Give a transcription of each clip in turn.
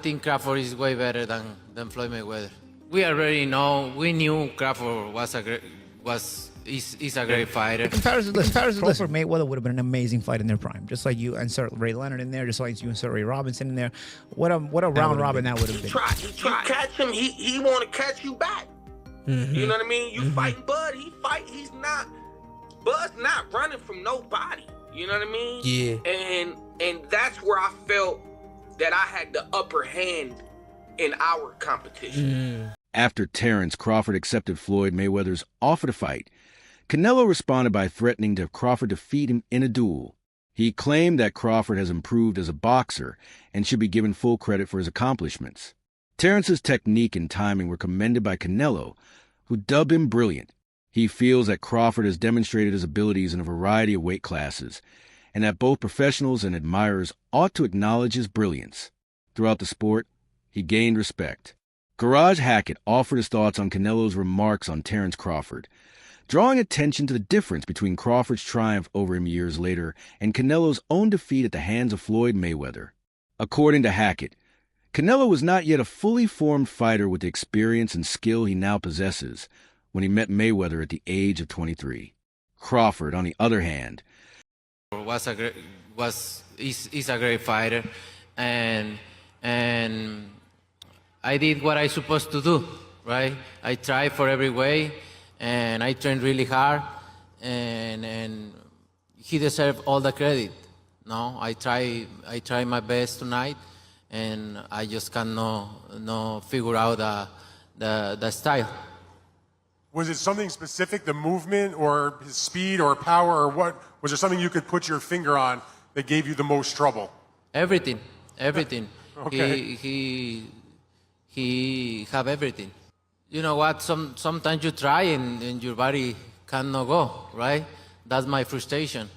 think Crawford is way better than Floyd Mayweather. We knew Crawford is a great fighter. The comparison, Crawford Mayweather would have been an amazing fight in their prime. Just like you insert Ray Leonard in there, just like you insert Ray Robinson in there. What a round robin that would have been. You catch him, he want to catch you back. You know what I mean? You fighting Bud, he's not. Bud's not running from nobody. You know what I mean? Yeah. And that's where I felt that I had the upper hand in our competition. After Terence Crawford accepted Floyd Mayweather's offer to fight, Canelo responded by threatening to have Crawford defeat him in a duel. He claimed that Crawford has improved as a boxer and should be given full credit for his accomplishments. Terence's technique and timing were commended by Canelo, who dubbed him brilliant. He feels that Crawford has demonstrated his abilities in a variety of weight classes, and that both professionals and admirers ought to acknowledge his brilliance. Throughout the sport, he gained respect. Garage Hackett offered his thoughts on Canelo's remarks on Terence Crawford, drawing attention to the difference between Crawford's triumph over him years later and Canelo's own defeat at the hands of Floyd Mayweather. According to Hackett, Canelo was not yet a fully formed fighter with the experience and skill he now possesses when he met Mayweather at the age of 23. Crawford, on the other hand, is a great fighter, and I did what I supposed to do, right? I tried for every way, and I trained really hard, and he deserved all the credit. No, I try my best tonight, and I just cannot figure out the style. Was it something specific, the movement or his speed or power, or what? Was there something you could put your finger on that gave you the most trouble? Everything. Okay. He have everything. You know what? Sometimes you try and your body cannot go, right? That's my frustration.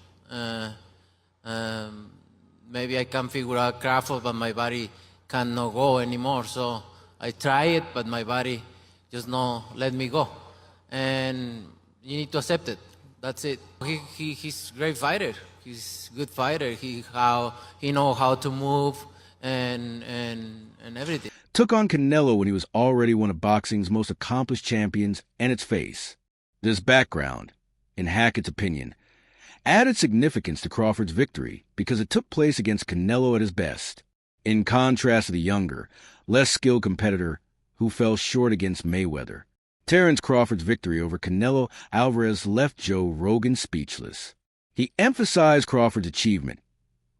Maybe I can figure out Crawford, but my body cannot go anymore. So I try it, but my body just not let me go. And you need to accept it. That's it. He's a great fighter. He's a good fighter. He know how to move and everything. Took on Canelo when he was already one of boxing's most accomplished champions and its face. This background, in Hackett's opinion, added significance to Crawford's victory because it took place against Canelo at his best, in contrast to the younger, less skilled competitor who fell short against Mayweather. Terence Crawford's victory over Canelo Alvarez left Joe Rogan speechless. He emphasized Crawford's achievement,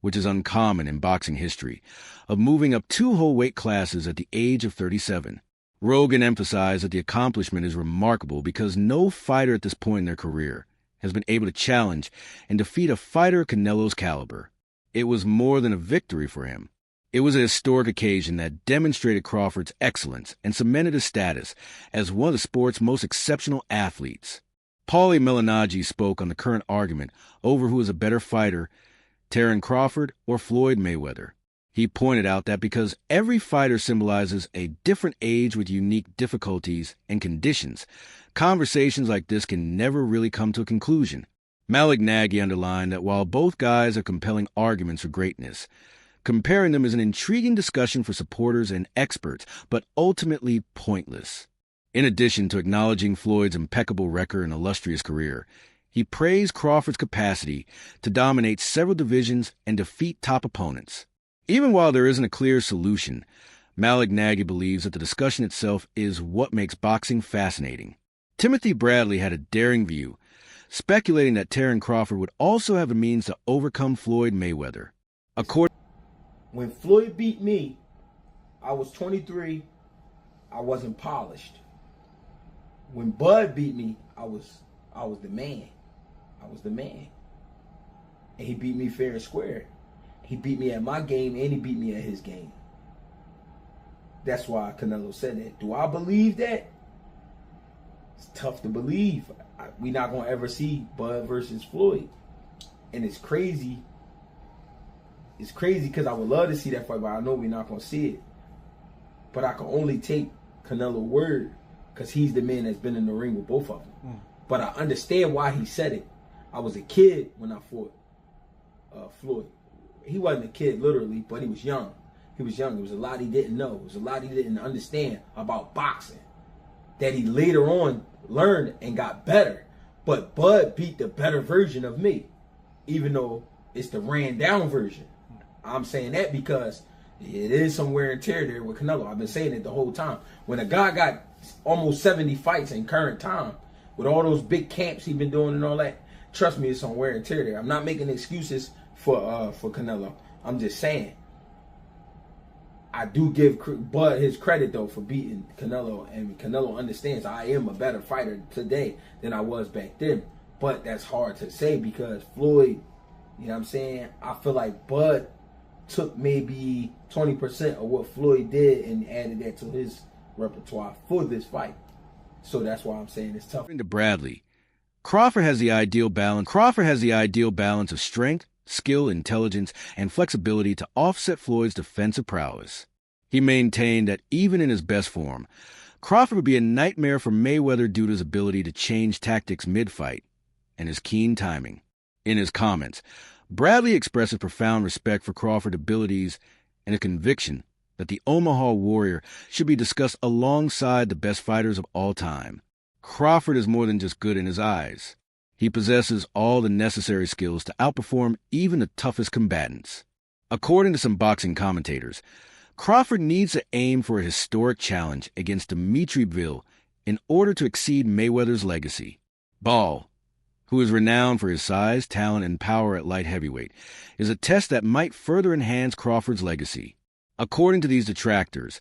which is uncommon in boxing history, of moving up 2 whole weight classes at the age of 37. Rogan emphasized that the accomplishment is remarkable because no fighter at this point in their career has been able to challenge and defeat a fighter of Canelo's caliber. It was more than a victory for him. It was a historic occasion that demonstrated Crawford's excellence and cemented his status as one of the sport's most exceptional athletes. Paulie Malignaggi spoke on the current argument over who is a better fighter, Terence Crawford or Floyd Mayweather. He pointed out that because every fighter symbolizes a different age with unique difficulties and conditions, conversations like this can never really come to a conclusion. Malignaggi underlined that while both guys have compelling arguments for greatness, comparing them is an intriguing discussion for supporters and experts, but ultimately pointless. In addition to acknowledging Floyd's impeccable record and illustrious career, he praised Crawford's capacity to dominate several divisions and defeat top opponents. Even while there isn't a clear solution, Malignaggi believes that the discussion itself is what makes boxing fascinating. Timothy Bradley had a daring view, speculating that Terence Crawford would also have the means to overcome Floyd Mayweather. When Floyd beat me, I was 23. I wasn't polished. When Bud beat me, I was the man. I was the man. And he beat me fair and square. He beat me at my game and he beat me at his game. That's why Canelo said that. Do I believe that? It's tough to believe. We're not going to ever see Bud versus Floyd. And it's crazy. It's crazy because I would love to see that fight, but I know we're not going to see it. But I can only take Canelo's word because he's the man that's been in the ring with both of them. But I understand why he said it. I was a kid when I fought Floyd. He wasn't a kid literally, but he was young. He was young. There was a lot he didn't know. There was a lot he didn't understand about boxing that he later on learned and got better. But Bud beat the better version of me, even though it's the ran down version. I'm saying that because it is some wear and tear there with Canelo. I've been saying it the whole time. When a guy got almost 70 fights in current time, with all those big camps he's been doing and all that, trust me, it's some wear and tear there. I'm not making excuses for Canelo. I'm just saying, I do give Bud his credit though for beating Canelo, and Canelo understands I am a better fighter today than I was back then. But that's hard to say because Floyd, you know what I'm saying? I feel like Bud took maybe 20% of what Floyd did and added that to his repertoire for this fight. So that's why I'm saying it's tough. According to Bradley, Crawford has the ideal balance of strength, skill, intelligence, and flexibility to offset Floyd's defensive prowess. He maintained that even in his best form, Crawford would be a nightmare for Mayweather due to his ability to change tactics mid-fight and his keen timing. In his comments, Bradley expresses profound respect for Crawford's abilities and a conviction that the Omaha Warrior should be discussed alongside the best fighters of all time. Crawford is more than just good in his eyes. He possesses all the necessary skills to outperform even the toughest combatants. According to some boxing commentators, Crawford needs to aim for a historic challenge against Dimitri Bivol in order to exceed Mayweather's legacy. Ball, who is renowned for his size, talent, and power at light heavyweight, is a test that might further enhance Crawford's legacy. According to these detractors,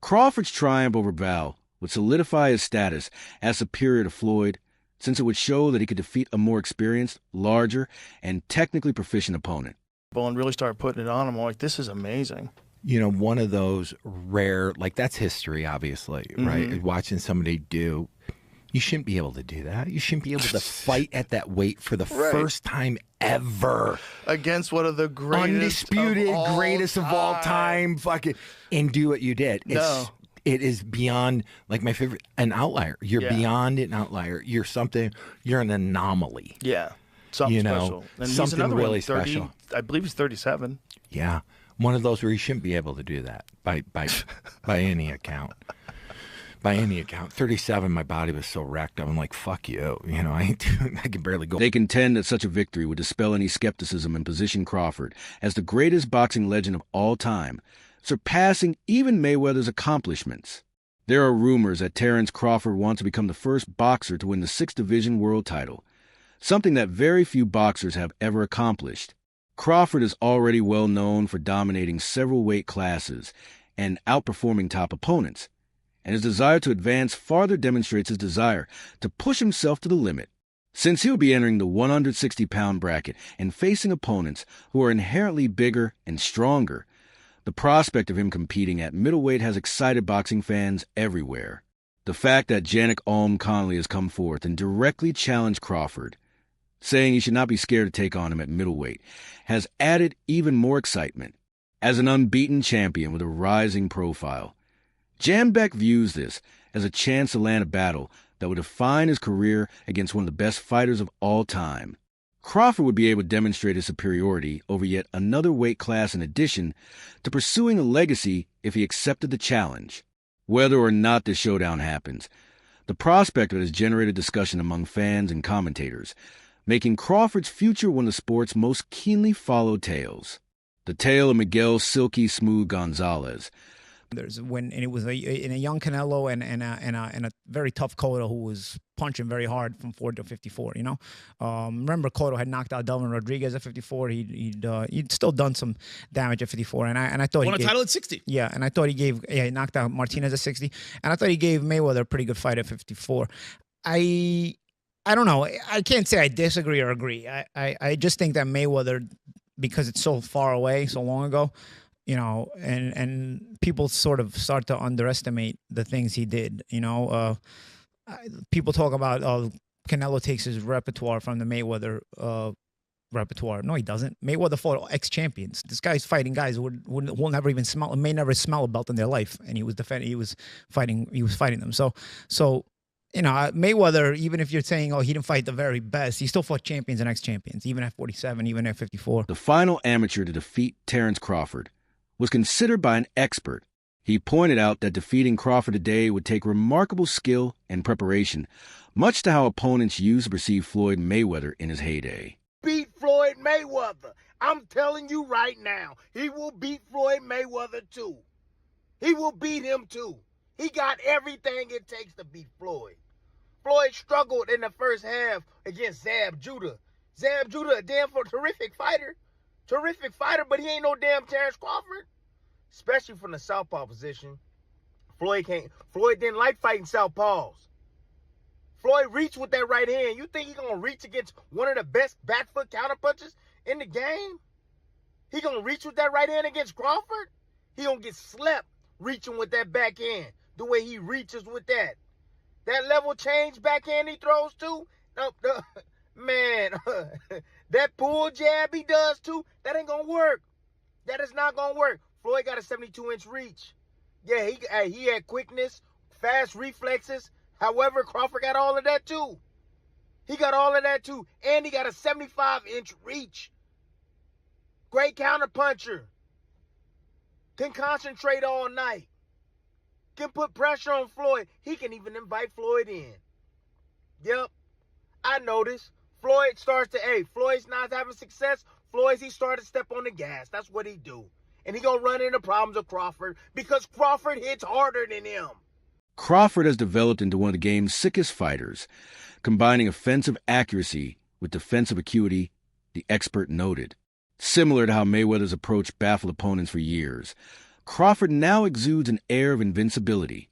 Crawford's triumph over Bivol would solidify his status as superior to Floyd, since it would show that he could defeat a more experienced, larger, and technically proficient opponent. And really start putting it on him. I'm like, this is amazing. You know, one of those rare, like that's history, obviously, right? Watching somebody do, you shouldn't be able to do that. You shouldn't be able to fight at that weight for the first time ever. Against one of the greatest greatest of all time, fucking, and do what you did. It is beyond, like my favorite, an outlier. You're beyond an outlier. You're an anomaly. Yeah. Something special. And something really 30, special. I believe he's 37. Yeah. One of those where you shouldn't be able to do that by any account. By any account. 37, my body was so wrecked. I'm like, fuck you. You know, I can barely go. They contend that such a victory would dispel any skepticism and position Crawford as the greatest boxing legend of all time, surpassing even Mayweather's accomplishments. There are rumors that Terence Crawford wants to become the first boxer to win the 6th Division world title, something that very few boxers have ever accomplished. Crawford is already well known for dominating several weight classes and outperforming top opponents, and his desire to advance farther demonstrates his desire to push himself to the limit. Since he'll be entering the 160-pound bracket and facing opponents who are inherently bigger and stronger, the prospect of him competing at middleweight has excited boxing fans everywhere. The fact that Janik Connolly has come forth and directly challenged Crawford, saying he should not be scared to take on him at middleweight, has added even more excitement. As an unbeaten champion with a rising profile, Jambeck views this as a chance to land a battle that would define his career against one of the best fighters of all time. Crawford would be able to demonstrate his superiority over yet another weight class in addition to pursuing a legacy if he accepted the challenge. Whether or not this showdown happens, the prospect of it has generated discussion among fans and commentators, making Crawford's future one of the sport's most keenly followed tales. The tale of Miguel Silky Smooth Gonzalez. It was a young Canelo and a very tough Cotto who was punching very hard from 40 to 54. You know, remember Cotto had knocked out Delvin Rodriguez at 54. He'd still done some damage at 54, and I thought won a title at 60. Yeah, and I thought he knocked out Martinez at 60, and I thought he gave Mayweather a pretty good fight at 54. I don't know. I can't say I disagree or agree. I just think that Mayweather, because it's so far away, so long ago, you know, and people sort of start to underestimate the things he did. You know, people talk about Canelo takes his repertoire from the Mayweather repertoire. No, he doesn't. Mayweather fought ex-champions. This guy's fighting guys who will never even may never smell a belt in their life, and he was fighting them. So. You know, Mayweather, even if you're saying, he didn't fight the very best, he still fought champions and ex-champions, even at 47, even at 54. The final amateur to defeat Terence Crawford was considered by an expert. He pointed out that defeating Crawford today would take remarkable skill and preparation, much to how opponents used to perceive Floyd Mayweather in his heyday. Beat Floyd Mayweather. I'm telling you right now, he will beat Floyd Mayweather too. He will beat him too. He got everything it takes to beat Floyd. Floyd struggled in the first half against Zab Judah. Zab Judah, a damn terrific fighter. Terrific fighter, but he ain't no damn Terence Crawford. Especially from the southpaw position. Floyd didn't like fighting southpaws. Floyd reached with that right hand. You think he gonna reach against one of the best back foot counterpunchers in the game? He gonna reach with that right hand against Crawford? He gonna get slept reaching with that backhand, the way he reaches with that. That level change backhand he throws too? Man, that pull jab he does too, that ain't gonna work. That is not gonna work. Floyd got a 72-inch reach. Yeah, he had quickness, fast reflexes. However, Crawford got all of that too. He got all of that too. And he got a 75-inch reach. Great counterpuncher. Can concentrate all night. Can put pressure on Floyd. He can even invite Floyd in. Yep. I noticed. Floyd's not having success. He started to step on the gas. That's what he do. And he gonna run into problems with Crawford because Crawford hits harder than him. Crawford has developed into one of the game's sickest fighters, combining offensive accuracy with defensive acuity, the expert noted. Similar to how Mayweather's approach baffled opponents for years, Crawford now exudes an air of invincibility.